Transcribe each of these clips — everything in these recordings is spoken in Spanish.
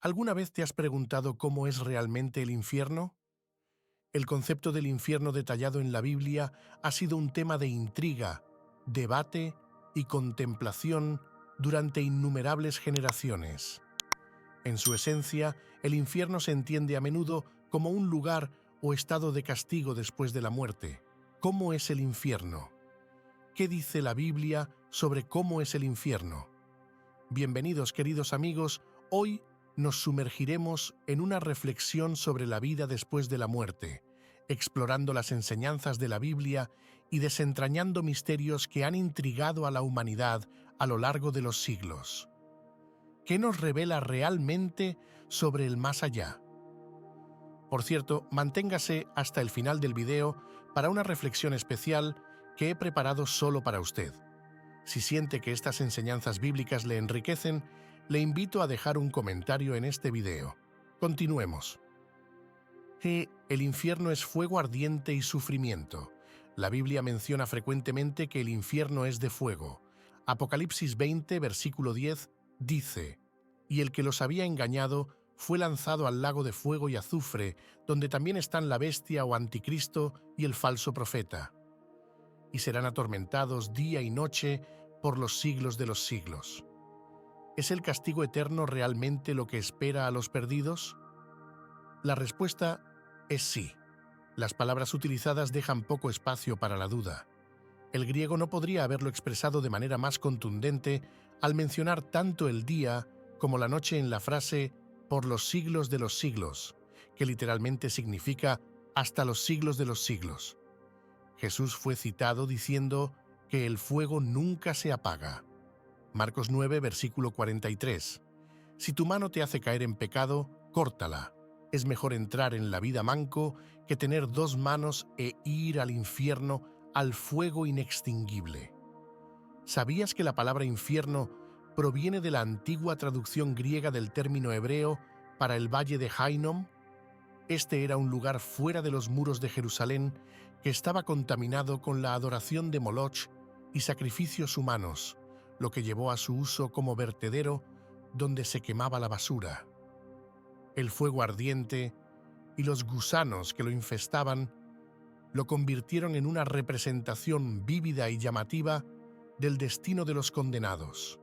¿Alguna vez te has preguntado cómo es realmente el infierno? El concepto del infierno detallado en la Biblia ha sido un tema de intriga, debate y contemplación durante innumerables generaciones. En su esencia, el infierno se entiende a menudo como un lugar o estado de castigo después de la muerte. ¿Cómo es el infierno? ¿Qué dice la Biblia sobre cómo es el infierno? Bienvenidos, queridos amigos. Hoy nos sumergiremos en una reflexión sobre la vida después de la muerte, explorando las enseñanzas de la Biblia y desentrañando misterios que han intrigado a la humanidad a lo largo de los siglos. ¿Qué nos revela realmente sobre el más allá? Por cierto, manténgase hasta el final del video para una reflexión especial que he preparado solo para usted. Si siente que estas enseñanzas bíblicas le enriquecen, le invito a dejar un comentario en este video. Continuemos. El infierno es fuego ardiente y sufrimiento. La Biblia menciona frecuentemente que el infierno es de fuego. Apocalipsis 20, versículo 10, dice: «Y el que los había engañado fue lanzado al lago de fuego y azufre, donde también están la bestia o anticristo y el falso profeta. Y serán atormentados día y noche por los siglos de los siglos». ¿Es el castigo eterno realmente lo que espera a los perdidos? La respuesta es sí. Las palabras utilizadas dejan poco espacio para la duda. El griego no podría haberlo expresado de manera más contundente al mencionar tanto el día como la noche en la frase «por los siglos de los siglos», que literalmente significa «hasta los siglos de los siglos». Jesús fue citado diciendo que el fuego nunca se apaga. Marcos 9, versículo 43. Si tu mano te hace caer en pecado, córtala. Es mejor entrar en la vida manco que tener dos manos e ir al infierno, al fuego inextinguible. ¿Sabías que la palabra infierno proviene de la antigua traducción griega del término hebreo para el valle de Hinnom? Este era un lugar fuera de los muros de Jerusalén que estaba contaminado con la adoración de Moloch y sacrificios humanos, lo que llevó a su uso como vertedero donde se quemaba la basura. El fuego ardiente y los gusanos que lo infestaban lo convirtieron en una representación vívida y llamativa del destino de los condenados.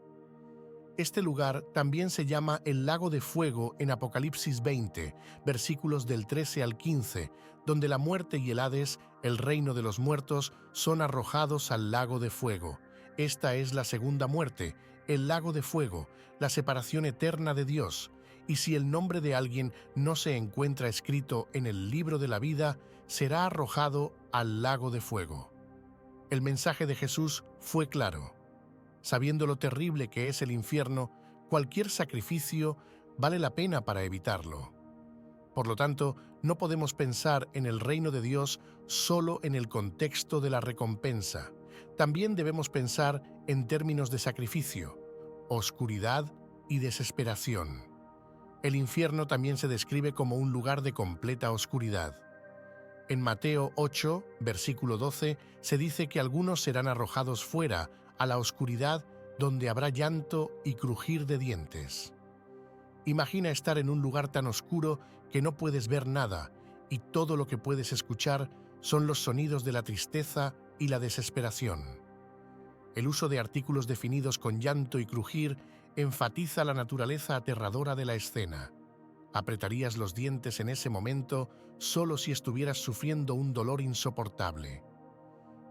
Este lugar también se llama el Lago de Fuego en Apocalipsis 20, versículos del 13 al 15, donde la muerte y el Hades, el reino de los muertos, son arrojados al Lago de Fuego. Esta es la segunda muerte, el Lago de Fuego, la separación eterna de Dios. Y si el nombre de alguien no se encuentra escrito en el libro de la vida, será arrojado al Lago de Fuego. El mensaje de Jesús fue claro. Sabiendo lo terrible que es el infierno, cualquier sacrificio vale la pena para evitarlo. Por lo tanto, no podemos pensar en el reino de Dios solo en el contexto de la recompensa. También debemos pensar en términos de sacrificio, oscuridad y desesperación. El infierno también se describe como un lugar de completa oscuridad. En Mateo 8, versículo 12, se dice que algunos serán arrojados fuera, a la oscuridad, donde habrá llanto y crujir de dientes. Imagina estar en un lugar tan oscuro que no puedes ver nada, y todo lo que puedes escuchar son los sonidos de la tristeza y la desesperación. El uso de artículos definidos con llanto y crujir enfatiza la naturaleza aterradora de la escena. Apretarías los dientes en ese momento solo si estuvieras sufriendo un dolor insoportable.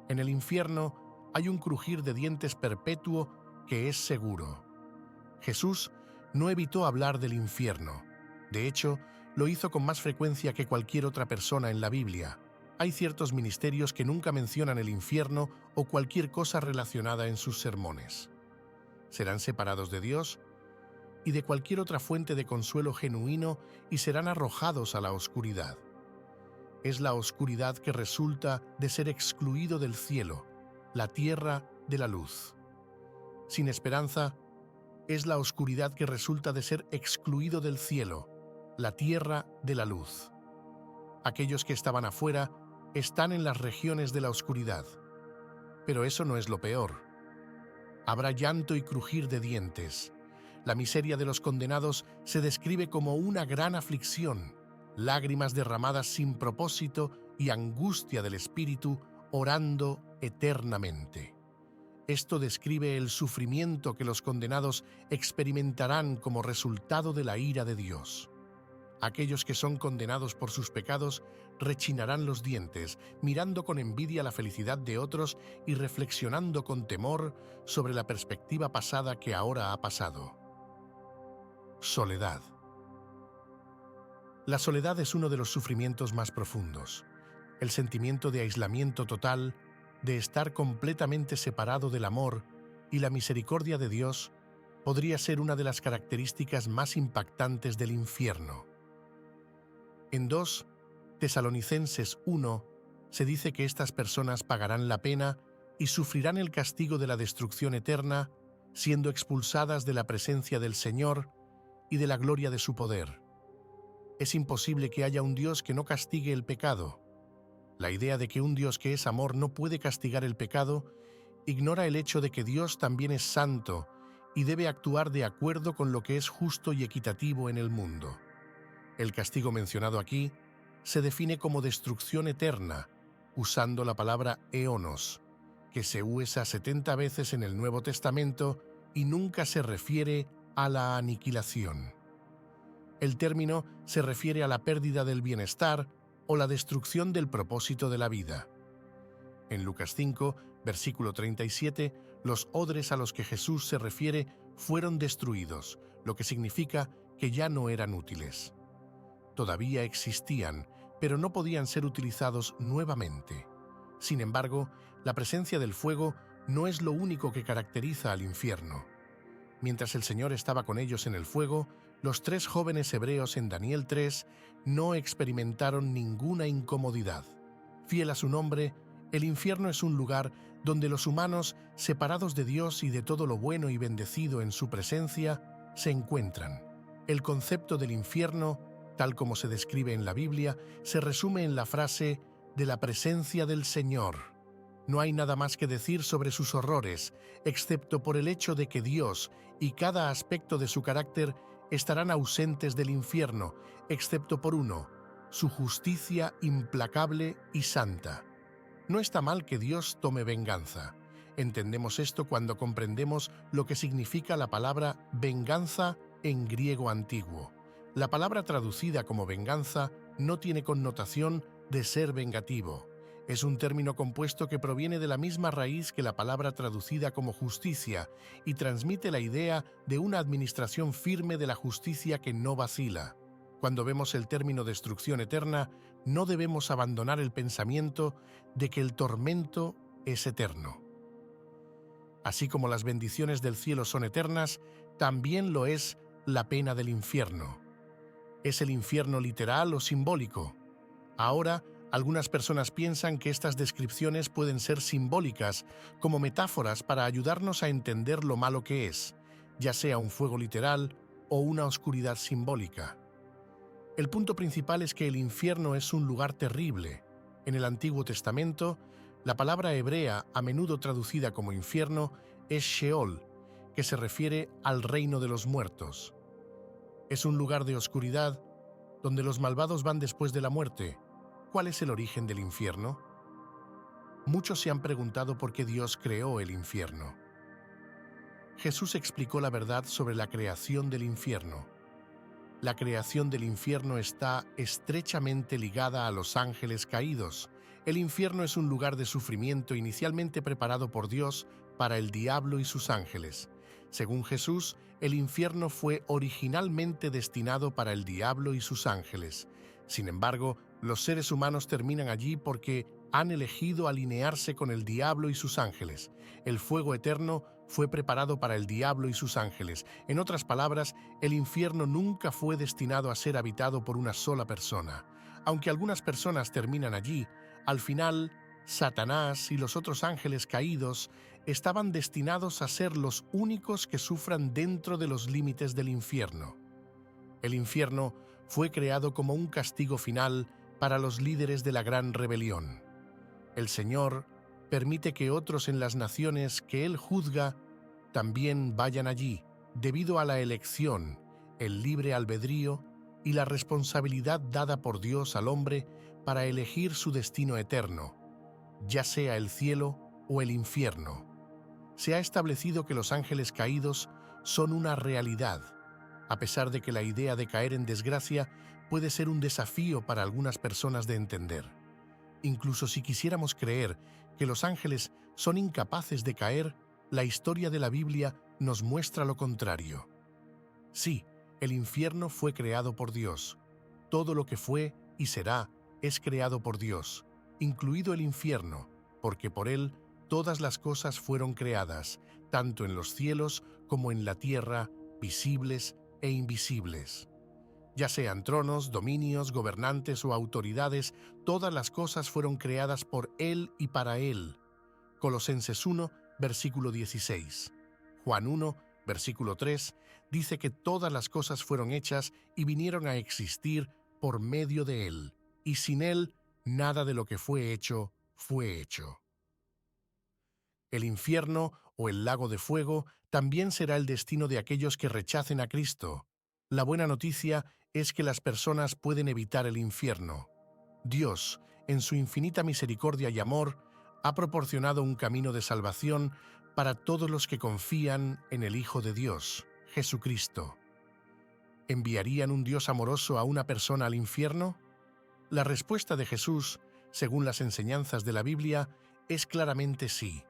En el infierno hay un crujir de dientes perpetuo que es seguro. Jesús no evitó hablar del infierno. De hecho, lo hizo con más frecuencia que cualquier otra persona en la Biblia. Hay ciertos ministerios que nunca mencionan el infierno o cualquier cosa relacionada en sus sermones. Serán separados de Dios y de cualquier otra fuente de consuelo genuino y serán arrojados a la oscuridad. Es la oscuridad que resulta de ser excluido del cielo, la tierra de la luz. Sin esperanza, es la oscuridad que resulta de ser excluido del cielo, la tierra de la luz. Aquellos que estaban afuera están en las regiones de la oscuridad. Pero eso no es lo peor. Habrá llanto y crujir de dientes. La miseria de los condenados se describe como una gran aflicción, lágrimas derramadas sin propósito y angustia del espíritu orando eternamente. Esto describe el sufrimiento que los condenados experimentarán como resultado de la ira de Dios. Aquellos que son condenados por sus pecados rechinarán los dientes, mirando con envidia la felicidad de otros y reflexionando con temor sobre la perspectiva pasada que ahora ha pasado. Soledad. La soledad es uno de los sufrimientos más profundos. El sentimiento de aislamiento total, de estar completamente separado del amor y la misericordia de Dios, podría ser una de las características más impactantes del infierno. En 2 Tesalonicenses 1 se dice que estas personas pagarán la pena y sufrirán el castigo de la destrucción eterna, siendo expulsadas de la presencia del Señor y de la gloria de su poder. Es imposible que haya un Dios que no castigue el pecado. La idea de que un Dios que es amor no puede castigar el pecado ignora el hecho de que Dios también es santo y debe actuar de acuerdo con lo que es justo y equitativo en el mundo. El castigo mencionado aquí se define como destrucción eterna, usando la palabra eonos, que se usa 70 veces en el Nuevo Testamento y nunca se refiere a la aniquilación. El término se refiere a la pérdida del bienestar o la destrucción del propósito de la vida. En Lucas 5, versículo 37, los odres a los que Jesús se refiere fueron destruidos, lo que significa que ya no eran útiles. Todavía existían, pero no podían ser utilizados nuevamente. Sin embargo, la presencia del fuego no es lo único que caracteriza al infierno. Mientras el Señor estaba con ellos en el fuego, los 3 jóvenes hebreos en Daniel 3 no experimentaron ninguna incomodidad. Fiel a su nombre, el infierno es un lugar donde los humanos, separados de Dios y de todo lo bueno y bendecido en su presencia, se encuentran. El concepto del infierno, tal como se describe en la Biblia, se resume en la frase de la presencia del Señor. No hay nada más que decir sobre sus horrores, excepto por el hecho de que Dios y cada aspecto de su carácter estarán ausentes del infierno, excepto por uno, su justicia implacable y santa. No está mal que Dios tome venganza. Entendemos esto cuando comprendemos lo que significa la palabra venganza en griego antiguo. La palabra traducida como venganza no tiene connotación de ser vengativo. Es un término compuesto que proviene de la misma raíz que la palabra traducida como justicia y transmite la idea de una administración firme de la justicia que no vacila. Cuando vemos el término destrucción eterna, no debemos abandonar el pensamiento de que el tormento es eterno. Así como las bendiciones del cielo son eternas, también lo es la pena del infierno. ¿Es el infierno literal o simbólico? Ahora, algunas personas piensan que estas descripciones pueden ser simbólicas, como metáforas para ayudarnos a entender lo malo que es, ya sea un fuego literal o una oscuridad simbólica. El punto principal es que el infierno es un lugar terrible. En el Antiguo Testamento, la palabra hebrea, a menudo traducida como infierno, es Sheol, que se refiere al reino de los muertos. Es un lugar de oscuridad donde los malvados van después de la muerte. ¿Cuál es el origen del infierno? Muchos se han preguntado por qué Dios creó el infierno. Jesús explicó la verdad sobre la creación del infierno. La creación del infierno está estrechamente ligada a los ángeles caídos. El infierno es un lugar de sufrimiento inicialmente preparado por Dios para el diablo y sus ángeles. Según Jesús, el infierno fue originalmente destinado para el diablo y sus ángeles. Sin embargo, los seres humanos terminan allí porque han elegido alinearse con el diablo y sus ángeles. El fuego eterno fue preparado para el diablo y sus ángeles. En otras palabras, el infierno nunca fue destinado a ser habitado por una sola persona. Aunque algunas personas terminan allí, al final, Satanás y los otros ángeles caídos estaban destinados a ser los únicos que sufran dentro de los límites del infierno. El infierno fue creado como un castigo final para los líderes de la gran rebelión. El Señor permite que otros en las naciones que Él juzga también vayan allí, debido a la elección, el libre albedrío y la responsabilidad dada por Dios al hombre para elegir su destino eterno, ya sea el cielo o el infierno. Se ha establecido que los ángeles caídos son una realidad, a pesar de que la idea de caer en desgracia puede ser un desafío para algunas personas de entender. Incluso si quisiéramos creer que los ángeles son incapaces de caer, la historia de la Biblia nos muestra lo contrario. Sí, el infierno fue creado por Dios. Todo lo que fue y será es creado por Dios, incluido el infierno, porque por él todas las cosas fueron creadas, tanto en los cielos como en la tierra, visibles e invisibles. Ya sean tronos, dominios, gobernantes o autoridades, todas las cosas fueron creadas por él y para él. Colosenses 1, versículo 16. Juan 1, versículo 3, dice que todas las cosas fueron hechas y vinieron a existir por medio de él, y sin él nada de lo que fue hecho fue hecho. El infierno o el lago de fuego también será el destino de aquellos que rechacen a Cristo. La buena noticia es que las personas pueden evitar el infierno. Dios, en su infinita misericordia y amor, ha proporcionado un camino de salvación para todos los que confían en el Hijo de Dios, Jesucristo. ¿Enviarían un Dios amoroso a una persona al infierno? La respuesta de Jesús, según las enseñanzas de la Biblia, es claramente sí.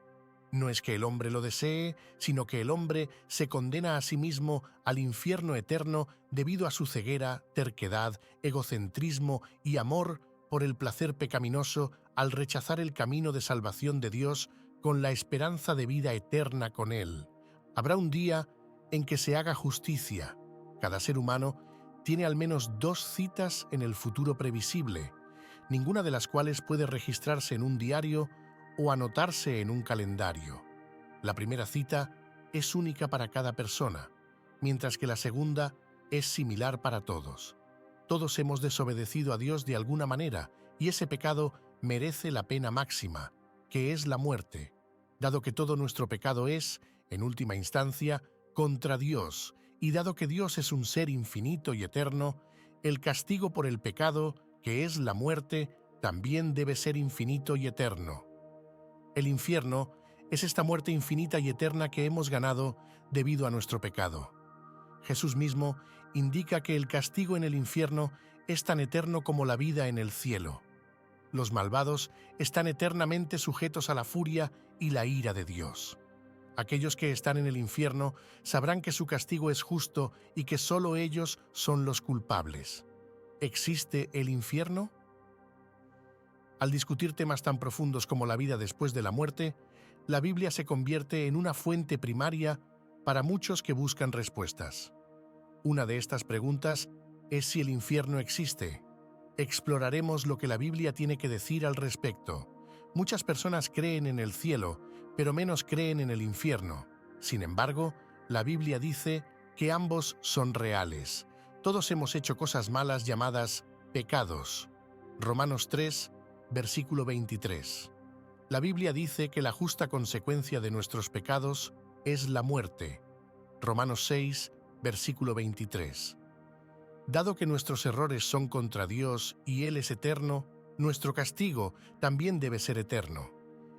No es que el hombre lo desee, sino que el hombre se condena a sí mismo al infierno eterno debido a su ceguera, terquedad, egocentrismo y amor por el placer pecaminoso al rechazar el camino de salvación de Dios con la esperanza de vida eterna con Él. Habrá un día en que se haga justicia. Cada ser humano tiene al menos 2 citas en el futuro previsible, ninguna de las cuales puede registrarse en un diario o anotarse en un calendario. La primera cita es única para cada persona, mientras que la segunda es similar para todos. Todos hemos desobedecido a Dios de alguna manera y ese pecado merece la pena máxima, que es la muerte, dado que todo nuestro pecado es, en última instancia, contra Dios, y dado que Dios es un ser infinito y eterno, el castigo por el pecado, que es la muerte, también debe ser infinito y eterno. El infierno es esta muerte infinita y eterna que hemos ganado debido a nuestro pecado. Jesús mismo indica que el castigo en el infierno es tan eterno como la vida en el cielo. Los malvados están eternamente sujetos a la furia y la ira de Dios. Aquellos que están en el infierno sabrán que su castigo es justo y que solo ellos son los culpables. ¿Existe el infierno? Al discutir temas tan profundos como la vida después de la muerte, la Biblia se convierte en una fuente primaria para muchos que buscan respuestas. Una de estas preguntas es si el infierno existe. Exploraremos lo que la Biblia tiene que decir al respecto. Muchas personas creen en el cielo, pero menos creen en el infierno. Sin embargo, la Biblia dice que ambos son reales. Todos hemos hecho cosas malas llamadas pecados. Romanos 3, versículo 23. La Biblia dice que la justa consecuencia de nuestros pecados es la muerte. Romanos 6, versículo 23. Dado que nuestros errores son contra Dios y Él es eterno, nuestro castigo también debe ser eterno.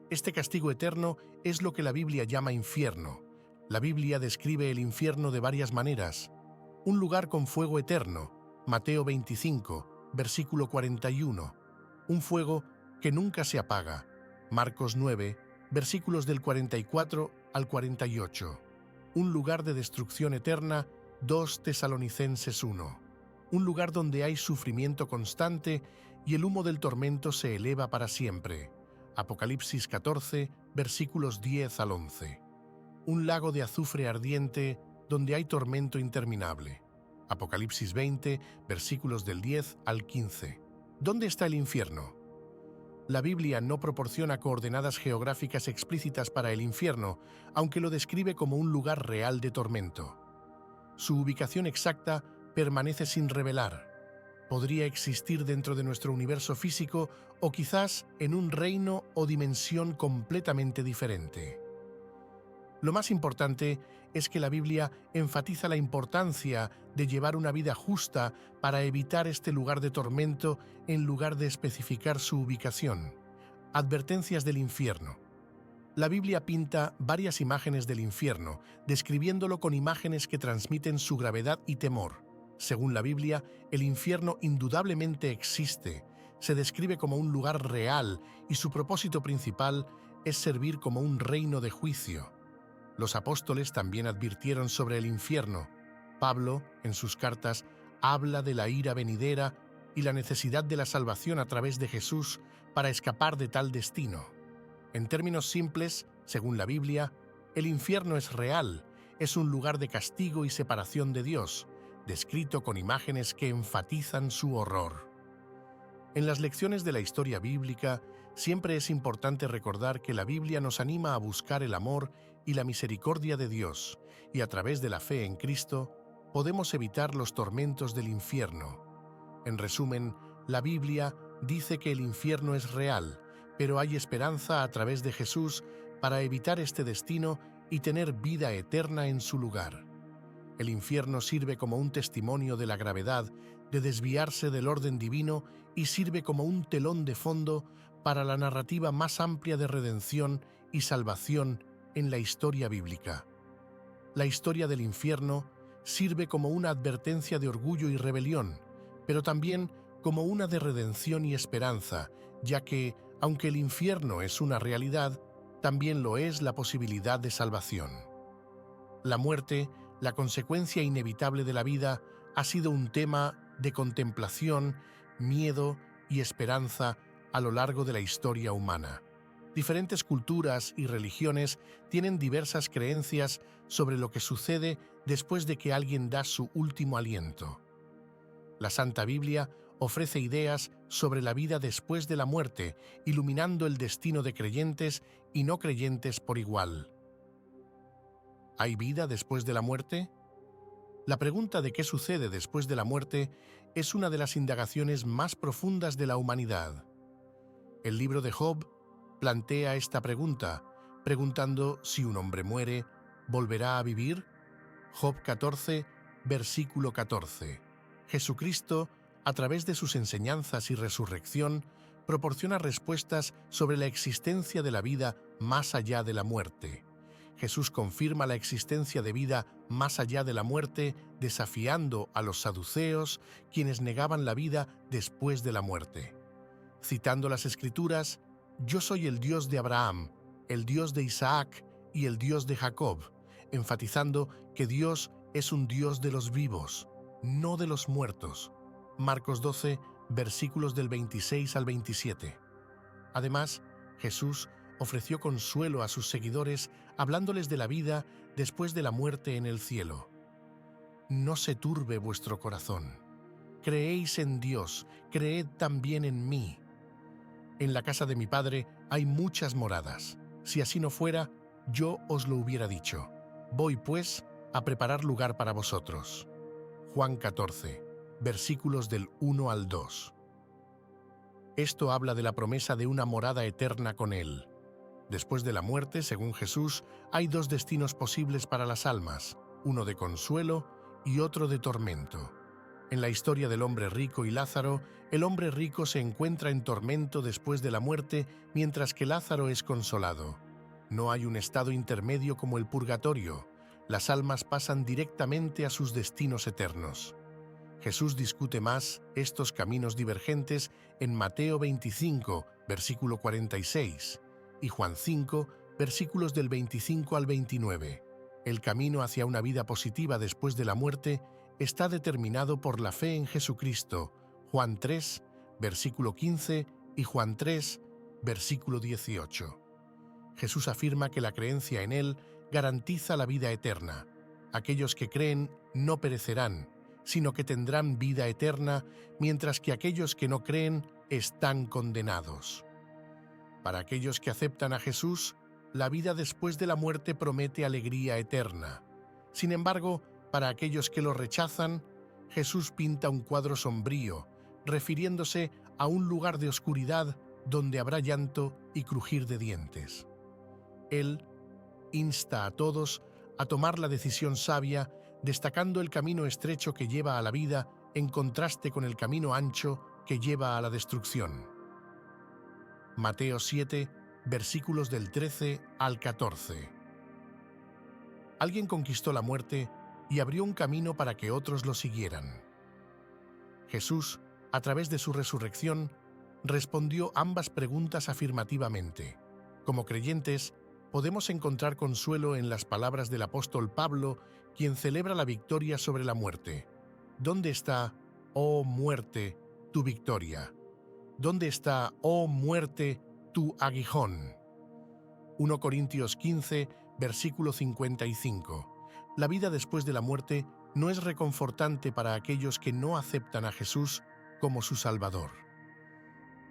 Este castigo eterno es lo que la Biblia llama infierno. La Biblia describe el infierno de varias maneras. Un lugar con fuego eterno, Mateo 25, versículo 41. Un fuego que nunca se apaga, Marcos 9, versículos del 44 al 48. Un lugar de destrucción eterna, 2 Tesalonicenses 1. Un lugar donde hay sufrimiento constante y el humo del tormento se eleva para siempre, Apocalipsis 14, versículos 10 al 11. Un lago de azufre ardiente donde hay tormento interminable, Apocalipsis 20, versículos del 10 al 15. ¿Dónde está el infierno? La Biblia no proporciona coordenadas geográficas explícitas para el infierno, aunque lo describe como un lugar real de tormento. Su ubicación exacta permanece sin revelar. Podría existir dentro de nuestro universo físico o quizás en un reino o dimensión completamente diferente. Lo más importante es que la Biblia enfatiza la importancia de llevar una vida justa para evitar este lugar de tormento en lugar de especificar su ubicación. Advertencias del infierno. La Biblia pinta varias imágenes del infierno, describiéndolo con imágenes que transmiten su gravedad y temor. Según la Biblia, el infierno indudablemente existe, se describe como un lugar real y su propósito principal es servir como un reino de juicio. Los apóstoles también advirtieron sobre el infierno. Pablo, en sus cartas, habla de la ira venidera y la necesidad de la salvación a través de Jesús para escapar de tal destino. En términos simples, según la Biblia, el infierno es real, es un lugar de castigo y separación de Dios, descrito con imágenes que enfatizan su horror. En las lecciones de la historia bíblica, siempre es importante recordar que la Biblia nos anima a buscar el amor y la misericordia de Dios, y a través de la fe en Cristo, podemos evitar los tormentos del infierno. En resumen, la Biblia dice que el infierno es real, pero hay esperanza a través de Jesús para evitar este destino y tener vida eterna en su lugar. El infierno sirve como un testimonio de la gravedad de desviarse del orden divino y sirve como un telón de fondo para la narrativa más amplia de redención y salvación en la historia bíblica. La historia del infierno sirve como una advertencia de orgullo y rebelión, pero también como una de redención y esperanza, ya que, aunque el infierno es una realidad, también lo es la posibilidad de salvación. La muerte, la consecuencia inevitable de la vida, ha sido un tema de contemplación, miedo y esperanza a lo largo de la historia humana. Diferentes culturas y religiones tienen diversas creencias sobre lo que sucede después de que alguien da su último aliento. La Santa Biblia ofrece ideas sobre la vida después de la muerte, iluminando el destino de creyentes y no creyentes por igual. ¿Hay vida después de la muerte? La pregunta de qué sucede después de la muerte es una de las indagaciones más profundas de la humanidad. El libro de Job plantea esta pregunta, preguntando si un hombre muere, ¿volverá a vivir? Job 14, versículo 14. Jesucristo, a través de sus enseñanzas y resurrección, proporciona respuestas sobre la existencia de la vida más allá de la muerte. Jesús confirma la existencia de vida más allá de la muerte, desafiando a los saduceos, quienes negaban la vida después de la muerte. Citando las Escrituras, «Yo soy el Dios de Abraham, el Dios de Isaac y el Dios de Jacob», enfatizando que Dios es un Dios de los vivos, no de los muertos. Marcos 12, versículos del 26 al 27. Además, Jesús ofreció consuelo a sus seguidores hablándoles de la vida después de la muerte en el cielo. «No se turbe vuestro corazón. Creéis en Dios, creed también en mí. En la casa de mi Padre hay muchas moradas. Si así no fuera, yo os lo hubiera dicho. Voy, pues, a preparar lugar para vosotros». Juan 14, versículos del 1 al 2. Esto habla de la promesa de una morada eterna con Él. Después de la muerte, según Jesús, hay dos destinos posibles para las almas, uno de consuelo y otro de tormento. En la historia del hombre rico y Lázaro, el hombre rico se encuentra en tormento después de la muerte, mientras que Lázaro es consolado. No hay un estado intermedio como el purgatorio. Las almas pasan directamente a sus destinos eternos. Jesús discute más estos caminos divergentes en Mateo 25, versículo 46, y Juan 5, versículos del 25 al 29. El camino hacia una vida positiva después de la muerte está determinado por la fe en Jesucristo, Juan 3, versículo 15, y Juan 3, versículo 18. Jesús afirma que la creencia en Él garantiza la vida eterna. Aquellos que creen no perecerán, sino que tendrán vida eterna, mientras que aquellos que no creen están condenados. Para aquellos que aceptan a Jesús, la vida después de la muerte promete alegría eterna. Sin embargo, para aquellos que lo rechazan, Jesús pinta un cuadro sombrío, refiriéndose a un lugar de oscuridad donde habrá llanto y crujir de dientes. Él insta a todos a tomar la decisión sabia, destacando el camino estrecho que lleva a la vida en contraste con el camino ancho que lleva a la destrucción. Mateo 7, versículos del 13 al 14. Alguien conquistó la muerte y abrió un camino para que otros lo siguieran. Jesús, a través de su resurrección, respondió ambas preguntas afirmativamente. Como creyentes, podemos encontrar consuelo en las palabras del apóstol Pablo, quien celebra la victoria sobre la muerte. ¿Dónde está, oh muerte, tu victoria? ¿Dónde está, oh muerte, tu aguijón? 1 Corintios 15, versículo 55. La vida después de la muerte no es reconfortante para aquellos que no aceptan a Jesús como su Salvador.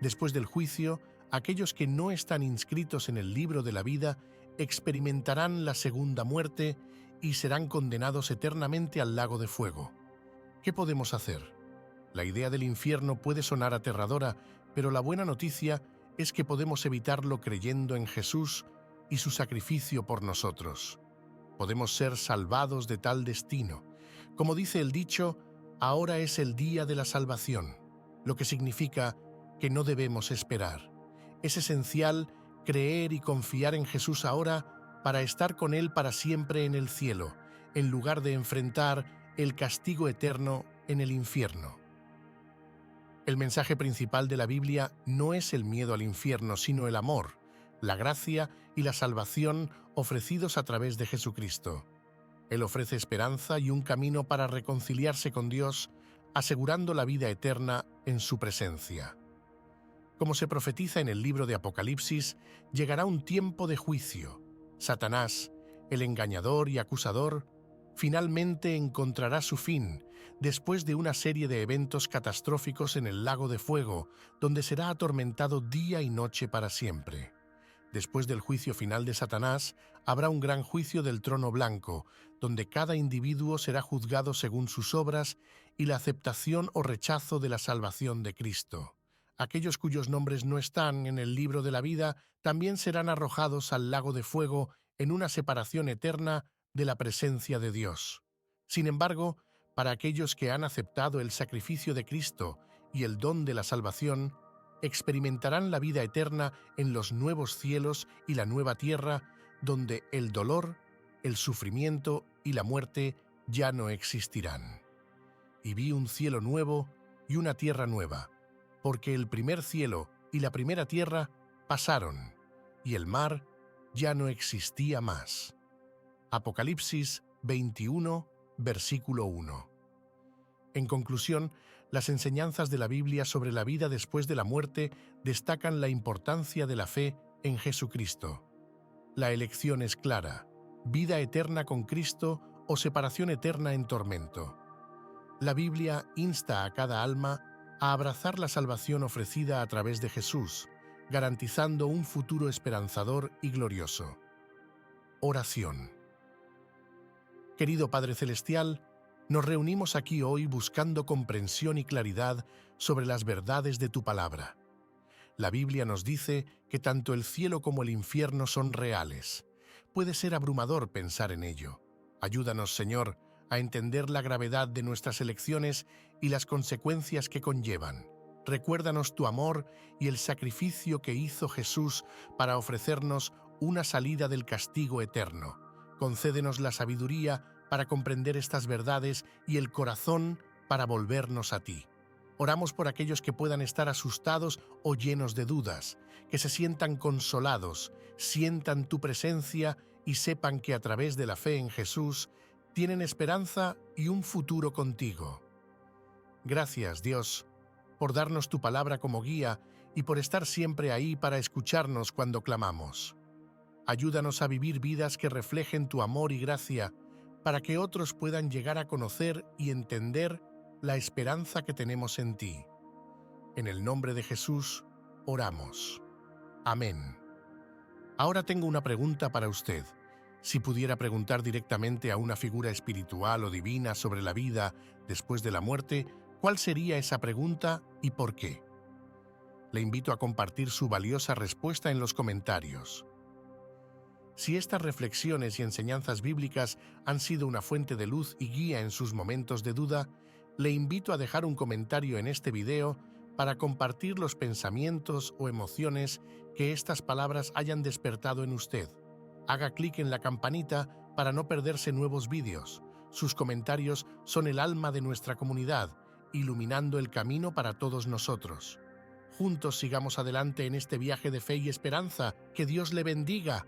Después del juicio, aquellos que no están inscritos en el libro de la vida experimentarán la segunda muerte y serán condenados eternamente al lago de fuego. ¿Qué podemos hacer? La idea del infierno puede sonar aterradora, pero la buena noticia es que podemos evitarlo creyendo en Jesús y su sacrificio por nosotros. Podemos ser salvados de tal destino. Como dice el dicho, ahora es el día de la salvación, lo que significa que no debemos esperar. Es esencial creer y confiar en Jesús ahora para estar con Él para siempre en el cielo, en lugar de enfrentar el castigo eterno en el infierno. El mensaje principal de la Biblia no es el miedo al infierno, sino el amor, la gracia y la salvación ofrecidos a través de Jesucristo. Él ofrece esperanza y un camino para reconciliarse con Dios, asegurando la vida eterna en su presencia. Como se profetiza en el libro de Apocalipsis, llegará un tiempo de juicio. Satanás, el engañador y acusador, finalmente encontrará su fin después de una serie de eventos catastróficos en el lago de fuego, donde será atormentado día y noche para siempre. Después del juicio final de Satanás, habrá un gran juicio del trono blanco, donde cada individuo será juzgado según sus obras y la aceptación o rechazo de la salvación de Cristo. Aquellos cuyos nombres no están en el libro de la vida también serán arrojados al lago de fuego en una separación eterna de la presencia de Dios. Sin embargo, para aquellos que han aceptado el sacrificio de Cristo y el don de la salvación, experimentarán la vida eterna en los nuevos cielos y la nueva tierra, donde el dolor, el sufrimiento y la muerte ya no existirán. Y vi un cielo nuevo y una tierra nueva, porque el primer cielo y la primera tierra pasaron, y el mar ya no existía más. Apocalipsis 21, versículo 1. En conclusión, las enseñanzas de la Biblia sobre la vida después de la muerte destacan la importancia de la fe en Jesucristo. La elección es clara: vida eterna con Cristo o separación eterna en tormento. La Biblia insta a cada alma a abrazar la salvación ofrecida a través de Jesús, garantizando un futuro esperanzador y glorioso. Oración. Querido Padre Celestial, nos reunimos aquí hoy buscando comprensión y claridad sobre las verdades de tu palabra. La Biblia nos dice que tanto el cielo como el infierno son reales. Puede ser abrumador pensar en ello. Ayúdanos, Señor, a entender la gravedad de nuestras elecciones y las consecuencias que conllevan. Recuérdanos tu amor y el sacrificio que hizo Jesús para ofrecernos una salida del castigo eterno. Concédenos la sabiduría para comprender estas verdades y el corazón para volvernos a ti. Oramos por aquellos que puedan estar asustados o llenos de dudas, que se sientan consolados, sientan tu presencia y sepan que a través de la fe en Jesús tienen esperanza y un futuro contigo. Gracias, Dios, por darnos tu palabra como guía y por estar siempre ahí para escucharnos cuando clamamos. Ayúdanos a vivir vidas que reflejen tu amor y gracia, para que otros puedan llegar a conocer y entender la esperanza que tenemos en ti. En el nombre de Jesús, oramos. Amén. Ahora tengo una pregunta para usted. Si pudiera preguntar directamente a una figura espiritual o divina sobre la vida después de la muerte, ¿cuál sería esa pregunta y por qué? Le invito a compartir su valiosa respuesta en los comentarios. Si estas reflexiones y enseñanzas bíblicas han sido una fuente de luz y guía en sus momentos de duda, le invito a dejar un comentario en este video para compartir los pensamientos o emociones que estas palabras hayan despertado en usted. Haga clic en la campanita para no perderse nuevos vídeos. Sus comentarios son el alma de nuestra comunidad, iluminando el camino para todos nosotros. Juntos sigamos adelante en este viaje de fe y esperanza. Que Dios le bendiga.